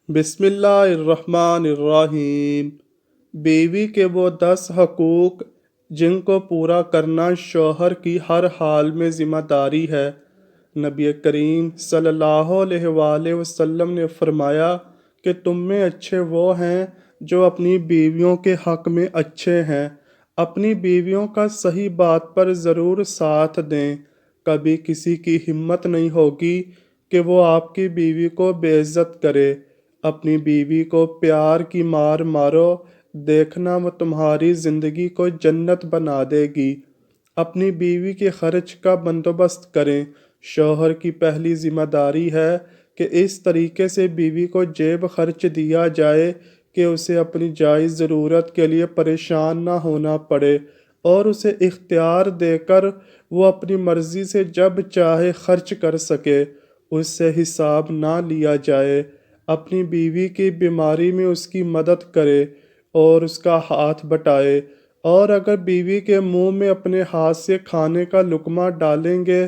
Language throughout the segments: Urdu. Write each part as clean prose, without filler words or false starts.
بسم اللہ الرحمن الرحیم۔ بیوی کے وہ 10 حقوق جن کو پورا کرنا شوہر کی ہر حال میں ذمہ داری ہے۔ نبی کریم صلی اللہ علیہ وآلہ وسلم نے فرمایا کہ تم میں اچھے وہ ہیں جو اپنی بیویوں کے حق میں اچھے ہیں۔ اپنی بیویوں کا صحیح بات پر ضرور ساتھ دیں۔ کبھی کسی کی ہمت نہیں ہوگی کہ وہ آپ کی بیوی کو بے عزت کرے۔ اپنی بیوی کو پیار کی مار مارو، دیکھنا وہ تمہاری زندگی کو جنت بنا دے گی۔ اپنی بیوی کے خرچ کا بندوبست کریں۔ شوہر کی پہلی ذمہ داری ہے کہ اس طریقے سے بیوی کو جیب خرچ دیا جائے کہ اسے اپنی جائز ضرورت کے لیے پریشان نہ ہونا پڑے، اور اسے اختیار دے کر وہ اپنی مرضی سے جب چاہے خرچ کر سکے، اس سے حساب نہ لیا جائے۔ اپنی بیوی کی بیماری میں اس کی مدد کرے اور اس کا ہاتھ بٹائے، اور اگر بیوی کے منہ میں اپنے ہاتھ سے کھانے کا لقمہ ڈالیں گے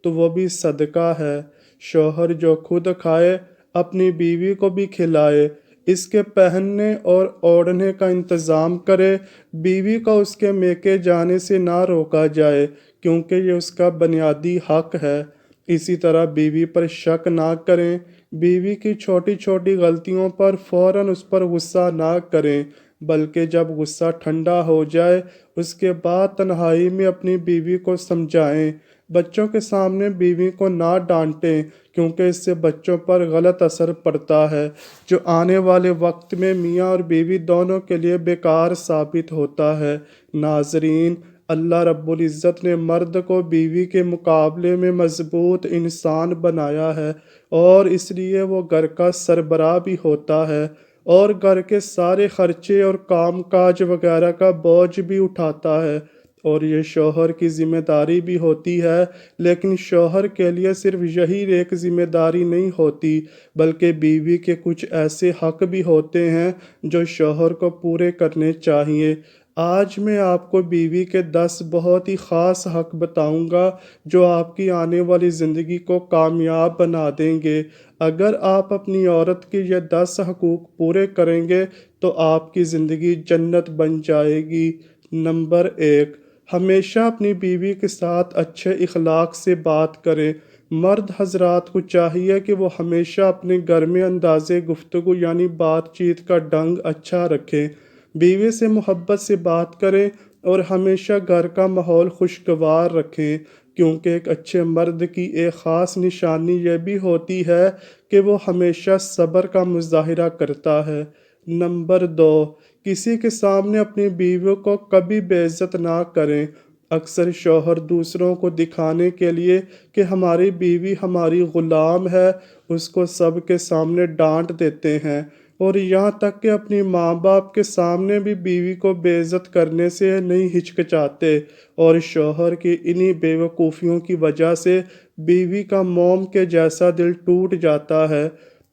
تو وہ بھی صدقہ ہے۔ شوہر جو خود کھائے اپنی بیوی کو بھی کھلائے، اس کے پہننے اور اوڑھنے کا انتظام کرے۔ بیوی کو اس کے میکے جانے سے نہ روکا جائے، کیونکہ یہ اس کا بنیادی حق ہے۔ اسی طرح بیوی پر شک نہ کریں۔ بیوی کی چھوٹی چھوٹی غلطیوں پر فوراً اس پر غصہ نہ کریں، بلکہ جب غصہ ٹھنڈا ہو جائے اس کے بعد تنہائی میں اپنی بیوی کو سمجھائیں۔ بچوں کے سامنے بیوی کو نہ ڈانٹیں، کیونکہ اس سے بچوں پر غلط اثر پڑتا ہے، جو آنے والے وقت میں میاں اور بیوی دونوں کے لیے بیکار ثابت ہوتا ہے۔ ناظرین، اللہ رب العزت نے مرد کو بیوی کے مقابلے میں مضبوط انسان بنایا ہے، اور اس لیے وہ گھر کا سربراہ بھی ہوتا ہے اور گھر کے سارے خرچے اور کام کاج وغیرہ کا بوجھ بھی اٹھاتا ہے، اور یہ شوہر کی ذمہ داری بھی ہوتی ہے۔ لیکن شوہر کے لیے صرف یہی ایک ذمہ داری نہیں ہوتی، بلکہ بیوی کے کچھ ایسے حق بھی ہوتے ہیں جو شوہر کو پورے کرنے چاہیے۔ آج میں آپ کو بیوی کے 10 بہت ہی خاص حق بتاؤں گا جو آپ کی آنے والی زندگی کو کامیاب بنا دیں گے۔ اگر آپ اپنی عورت کے یہ 10 حقوق پورے کریں گے تو آپ کی زندگی جنت بن جائے گی۔ نمبر 1، ہمیشہ اپنی بیوی کے ساتھ اچھے اخلاق سے بات کریں۔ مرد حضرات کو چاہیے کہ وہ ہمیشہ اپنے گھر میں انداز گفتگو یعنی بات چیت کا ڈھنگ اچھا رکھیں۔ بیوی سے محبت سے بات کریں اور ہمیشہ گھر کا ماحول خوشگوار رکھیں، کیونکہ ایک اچھے مرد کی ایک خاص نشانی یہ بھی ہوتی ہے کہ وہ ہمیشہ صبر کا مظاہرہ کرتا ہے۔ نمبر 2، کسی کے سامنے اپنی بیوی کو کبھی بے عزت نہ کریں۔ اکثر شوہر دوسروں کو دکھانے کے لیے کہ ہماری بیوی ہماری غلام ہے، اس کو سب کے سامنے ڈانٹ دیتے ہیں، اور یہاں تک کہ اپنی ماں باپ کے سامنے بھی بیوی کو بے عزت کرنے سے نہیں ہچکچاتے، اور شوہر کی انہی بے وقوفیوں کی وجہ سے بیوی کا موم کے جیسا دل ٹوٹ جاتا ہے،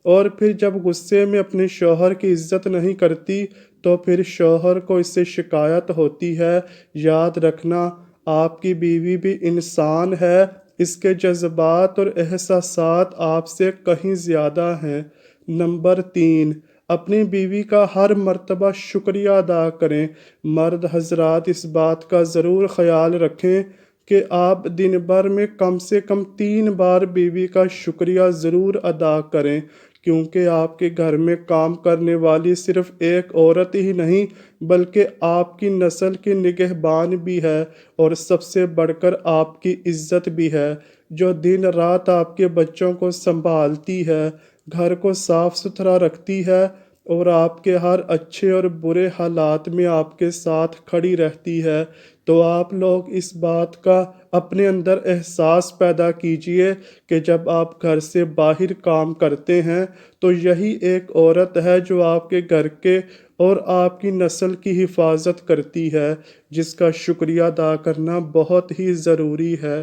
اور پھر جب غصے میں اپنے شوہر کی عزت نہیں کرتی تو پھر شوہر کو اس سے شکایت ہوتی ہے۔ یاد رکھنا، آپ کی بیوی بھی انسان ہے، اس کے جذبات اور احساسات آپ سے کہیں زیادہ ہیں۔ نمبر 3، اپنی بیوی کا ہر مرتبہ شکریہ ادا کریں۔ مرد حضرات اس بات کا ضرور خیال رکھیں کہ آپ دن بھر میں کم سے کم 3 بار بیوی کا شکریہ ضرور ادا کریں، کیونکہ آپ کے گھر میں کام کرنے والی صرف ایک عورت ہی نہیں بلکہ آپ کی نسل کی نگہبان بھی ہے، اور سب سے بڑھ کر آپ کی عزت بھی ہے، جو دن رات آپ کے بچوں کو سنبھالتی ہے، گھر کو صاف ستھرا رکھتی ہے، اور آپ کے ہر اچھے اور برے حالات میں آپ کے ساتھ کھڑی رہتی ہے۔ تو آپ لوگ اس بات کا اپنے اندر احساس پیدا کیجئے کہ جب آپ گھر سے باہر کام کرتے ہیں تو یہی ایک عورت ہے جو آپ کے گھر کے اور آپ کی نسل کی حفاظت کرتی ہے، جس کا شکریہ ادا کرنا بہت ہی ضروری ہے۔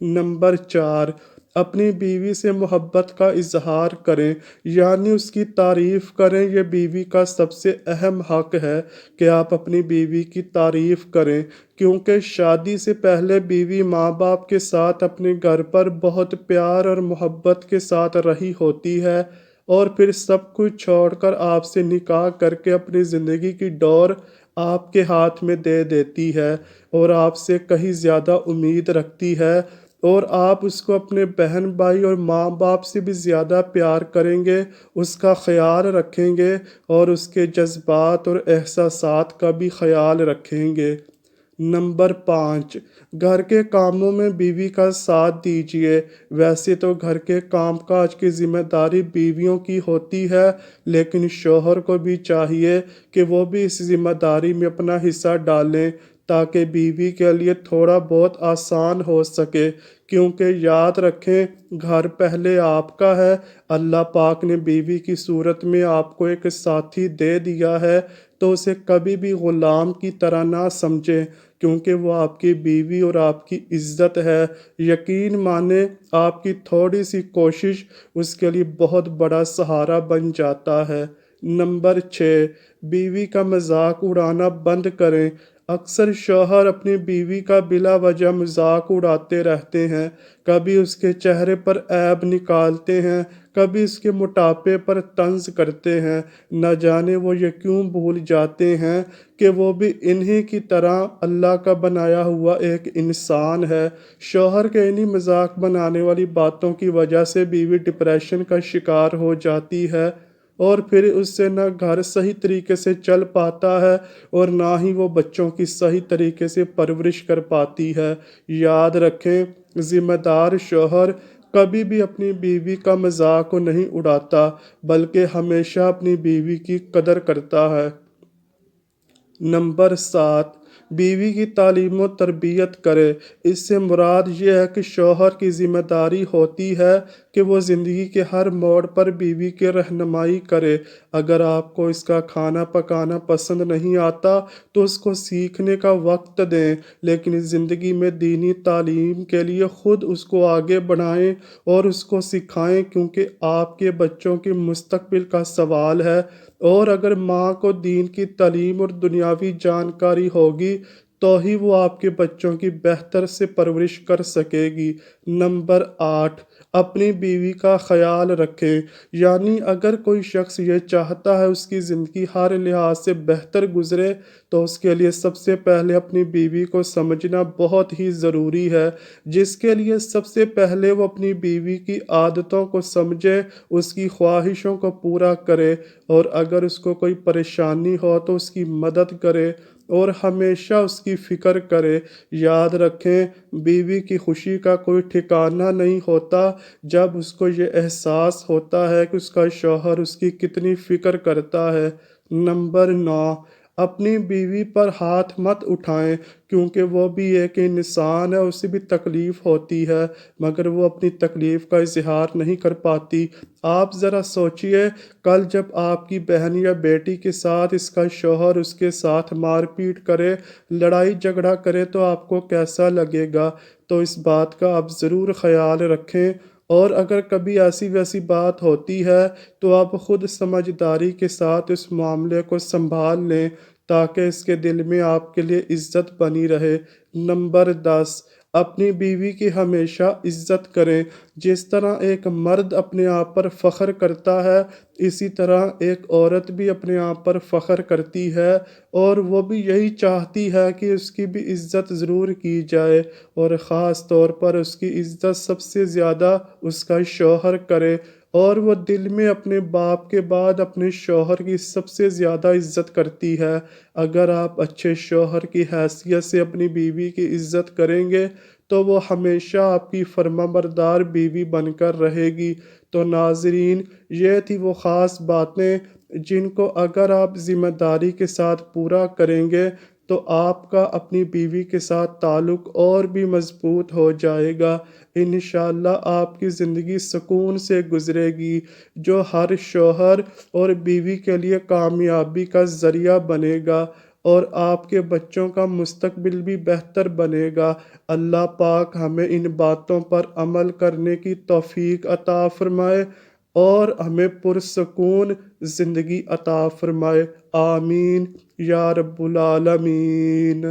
نمبر 4، اپنی بیوی سے محبت کا اظہار کریں، یعنی اس کی تعریف کریں۔ یہ بیوی کا سب سے اہم حق ہے کہ آپ اپنی بیوی کی تعریف کریں، کیونکہ شادی سے پہلے بیوی ماں باپ کے ساتھ اپنے گھر پر بہت پیار اور محبت کے ساتھ رہی ہوتی ہے، اور پھر سب کچھ چھوڑ کر آپ سے نکاح کر کے اپنی زندگی کی ڈور آپ کے ہاتھ میں دے دیتی ہے اور آپ سے کہیں زیادہ امید رکھتی ہے، اور آپ اس کو اپنے بہن بھائی اور ماں باپ سے بھی زیادہ پیار کریں گے، اس کا خیال رکھیں گے اور اس کے جذبات اور احساسات کا بھی خیال رکھیں گے۔ نمبر 5، گھر کے کاموں میں بیوی کا ساتھ دیجیے۔ ویسے تو گھر کے کام کاج کی ذمہ داری بیویوں کی ہوتی ہے، لیکن شوہر کو بھی چاہیے کہ وہ بھی اس ذمہ داری میں اپنا حصہ ڈالیں تاکہ بیوی کے لیے تھوڑا بہت آسان ہو سکے، کیونکہ یاد رکھیں گھر پہلے آپ کا ہے۔ اللہ پاک نے بیوی کی صورت میں آپ کو ایک ساتھی دے دیا ہے، تو اسے کبھی بھی غلام کی طرح نہ سمجھیں، کیونکہ وہ آپ کی بیوی اور آپ کی عزت ہے۔ یقین مانیں آپ کی تھوڑی سی کوشش اس کے لیے بہت بڑا سہارا بن جاتا ہے۔ نمبر 6، بیوی کا مذاق اڑانا بند کریں۔ اکثر شوہر اپنی بیوی کا بلا وجہ مذاق اڑاتے رہتے ہیں، کبھی اس کے چہرے پر عیب نکالتے ہیں، کبھی اس کے موٹاپے پر طنز کرتے ہیں۔ نہ جانے وہ یہ کیوں بھول جاتے ہیں کہ وہ بھی انہی کی طرح اللہ کا بنایا ہوا ایک انسان ہے۔ شوہر کے انہی مذاق بنانے والی باتوں کی وجہ سے بیوی ڈپریشن کا شکار ہو جاتی ہے، اور پھر اس سے نہ گھر صحیح طریقے سے چل پاتا ہے اور نہ ہی وہ بچوں کی صحیح طریقے سے پرورش کر پاتی ہے۔ یاد رکھیں ذمہ دار شوہر کبھی بھی اپنی بیوی کا مذاق نہیں اڑاتا، بلکہ ہمیشہ اپنی بیوی کی قدر کرتا ہے۔ نمبر 7، بیوی کی تعلیم و تربیت کرے۔ اس سے مراد یہ ہے کہ شوہر کی ذمہ داری ہوتی ہے کہ وہ زندگی کے ہر موڑ پر بیوی کی رہنمائی کرے۔ اگر آپ کو اس کا کھانا پکانا پسند نہیں آتا تو اس کو سیکھنے کا وقت دیں، لیکن زندگی میں دینی تعلیم کے لیے خود اس کو آگے بڑھائیں اور اس کو سکھائیں، کیونکہ آپ کے بچوں کے مستقبل کا سوال ہے، اور اگر ماں کو دین کی تعلیم اور دنیاوی جانکاری ہوگی تو ہی وہ آپ کے بچوں کی بہتر سے پرورش کر سکے گی۔ نمبر 8، اپنی بیوی کا خیال رکھیں۔ یعنی اگر کوئی شخص یہ چاہتا ہے اس کی زندگی ہر لحاظ سے بہتر گزرے تو اس کے لیے سب سے پہلے اپنی بیوی کو سمجھنا بہت ہی ضروری ہے، جس کے لیے سب سے پہلے وہ اپنی بیوی کی عادتوں کو سمجھے، اس کی خواہشوں کو پورا کرے، اور اگر اس کو کوئی پریشانی ہو تو اس کی مدد کرے اور ہمیشہ اس کی فکر کرے۔ یاد رکھیں بیوی کی خوشی کا کوئی ٹھکانہ نہیں ہوتا جب اس کو یہ احساس ہوتا ہے کہ اس کا شوہر اس کی کتنی فکر کرتا ہے۔ نمبر 9، اپنی بیوی پر ہاتھ مت اٹھائیں، کیونکہ وہ بھی ایک انسان ہے، اسے بھی تکلیف ہوتی ہے، مگر وہ اپنی تکلیف کا اظہار نہیں کر پاتی۔ آپ ذرا سوچئے کل جب آپ کی بہن یا بیٹی کے ساتھ اس کا شوہر اس کے ساتھ مار پیٹ کرے، لڑائی جھگڑا کرے تو آپ کو کیسا لگے گا؟ تو اس بات کا آپ ضرور خیال رکھیں، اور اگر کبھی ایسی ویسی بات ہوتی ہے تو آپ خود سمجھداری کے ساتھ اس معاملے کو سنبھال لیں تاکہ اس کے دل میں آپ کے لیے عزت بنی رہے۔ نمبر 10، اپنی بیوی کی ہمیشہ عزت کریں۔ جس طرح ایک مرد اپنے آپ پر فخر کرتا ہے، اسی طرح ایک عورت بھی اپنے آپ پر فخر کرتی ہے، اور وہ بھی یہی چاہتی ہے کہ اس کی بھی عزت ضرور کی جائے، اور خاص طور پر اس کی عزت سب سے زیادہ اس کا شوہر کرے، اور وہ دل میں اپنے باپ کے بعد اپنے شوہر کی سب سے زیادہ عزت کرتی ہے۔ اگر آپ اچھے شوہر کی حیثیت سے اپنی بیوی کی عزت کریں گے تو وہ ہمیشہ آپ کی فرمانبردار بیوی بن کر رہے گی۔ تو ناظرین، یہ تھی وہ خاص باتیں جن کو اگر آپ ذمہ داری کے ساتھ پورا کریں گے تو آپ کا اپنی بیوی کے ساتھ تعلق اور بھی مضبوط ہو جائے گا۔ انشاءاللہ آپ کی زندگی سکون سے گزرے گی، جو ہر شوہر اور بیوی کے لیے کامیابی کا ذریعہ بنے گا، اور آپ کے بچوں کا مستقبل بھی بہتر بنے گا۔ اللہ پاک ہمیں ان باتوں پر عمل کرنے کی توفیق عطا فرمائے اور ہمیں پرسکون زندگی عطا فرمائے۔ آمین یا رب العالمین۔